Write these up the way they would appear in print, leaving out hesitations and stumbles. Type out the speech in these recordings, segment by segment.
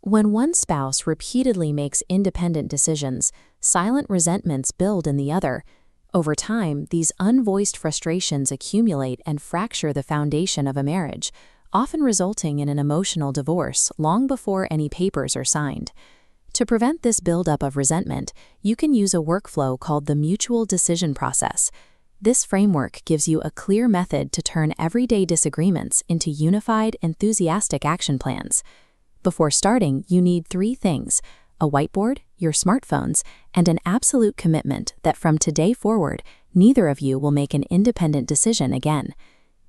When one spouse repeatedly makes independent decisions, silent resentments build in the other. Over time, these unvoiced frustrations accumulate and fracture the foundation of a marriage, often resulting in an emotional divorce long before any papers are signed. To prevent this buildup of resentment, you can use a workflow called the mutual decision process. This framework gives you a clear method to turn everyday disagreements into unified, enthusiastic action plans. Before starting, you need 3 things: a whiteboard, your smartphones, and an absolute commitment that from today forward, neither of you will make an independent decision again.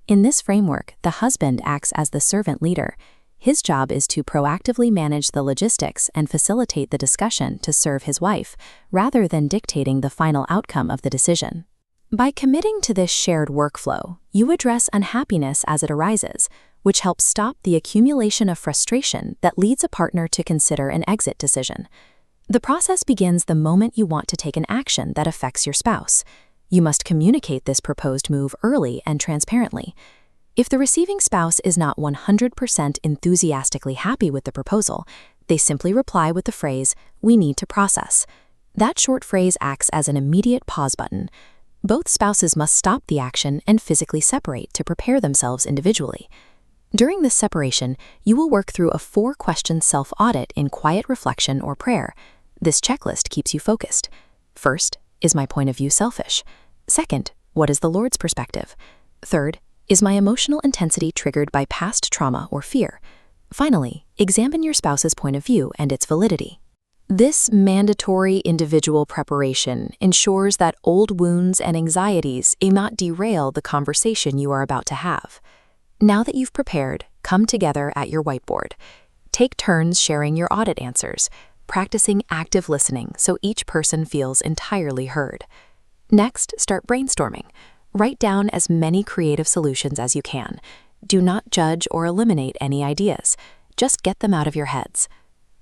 In this framework, the husband acts as the servant leader. His job is to proactively manage the logistics and facilitate the discussion to serve his wife, rather than dictating the final outcome of the decision. By committing to this shared workflow, you address unhappiness as it arises, which helps stop the accumulation of frustration that leads a partner to consider an exit decision. The process begins the moment you want to take an action that affects your spouse. You must communicate this proposed move early and transparently. If the receiving spouse is not 100% enthusiastically happy with the proposal, they simply reply with the phrase, "We need to process." That short phrase acts as an immediate pause button. Both spouses must stop the action and physically separate to prepare themselves individually. During this separation, you will work through a 4-question self-audit in quiet reflection or prayer. This checklist keeps you focused. First, is my point of view selfish? Second, what is the Lord's perspective? Third, is my emotional intensity triggered by past trauma or fear? Finally, examine your spouse's point of view and its validity. This mandatory individual preparation ensures that old wounds and anxieties may not derail the conversation you are about to have. Now that you've prepared, come together at your whiteboard. Take turns sharing your audit answers, practicing active listening so each person feels entirely heard. Next, start brainstorming. Write down as many creative solutions as you can. Do not judge or eliminate any ideas. Just get them out of your heads.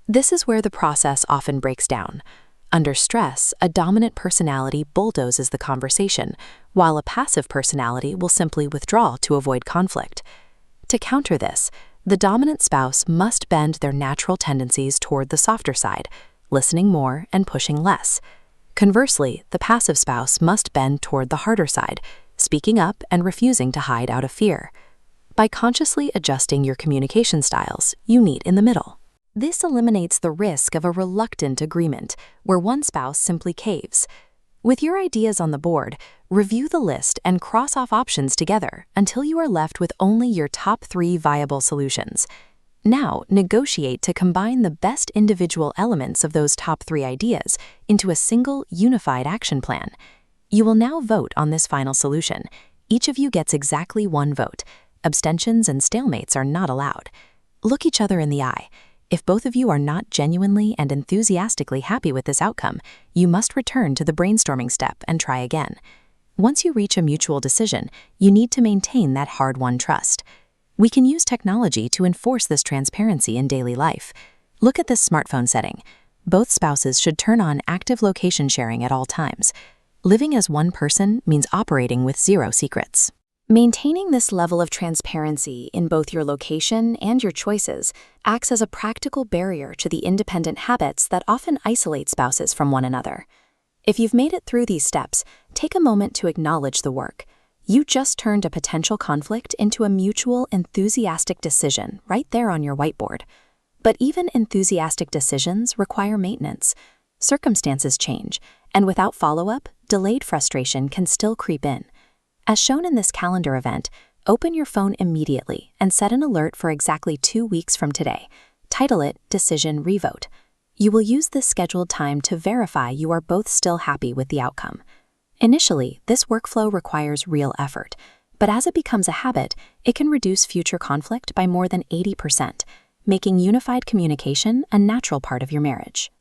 This is where the process often breaks down. Under stress, a dominant personality bulldozes the conversation, while a passive personality will simply withdraw to avoid conflict. To counter this, the dominant spouse must bend their natural tendencies toward the softer side, listening more and pushing less. Conversely, the passive spouse must bend toward the harder side, speaking up and refusing to hide out of fear. By consciously adjusting your communication styles, you meet in the middle. This eliminates the risk of a reluctant agreement, where one spouse simply caves. With your ideas on the board, review the list and cross off options together until you are left with only your top 3 viable solutions. Now, negotiate to combine the best individual elements of those top 3 ideas into a single, unified action plan. You will now vote on this final solution. Each of you gets exactly 1 vote. Abstentions and stalemates are not allowed. Look each other in the eye. If both of you are not genuinely and enthusiastically happy with this outcome, you must return to the brainstorming step and try again. Once you reach a mutual decision, you need to maintain that hard-won trust. We can use technology to enforce this transparency in daily life. Look at this smartphone setting. Both spouses should turn on active location sharing at all times. Living as one person means operating with 0 secrets. Maintaining this level of transparency in both your location and your choices acts as a practical barrier to the independent habits that often isolate spouses from one another. If you've made it through these steps, take a moment to acknowledge the work. You just turned a potential conflict into a mutual, enthusiastic decision right there on your whiteboard. But even enthusiastic decisions require maintenance. Circumstances change, and without follow-up, delayed frustration can still creep in. As shown in this calendar event, open your phone immediately and set an alert for exactly 2 weeks from today. Title it Decision Revote. You will use this scheduled time to verify you are both still happy with the outcome. Initially, this workflow requires real effort, but as it becomes a habit, it can reduce future conflict by more than 80%, making unified communication a natural part of your marriage.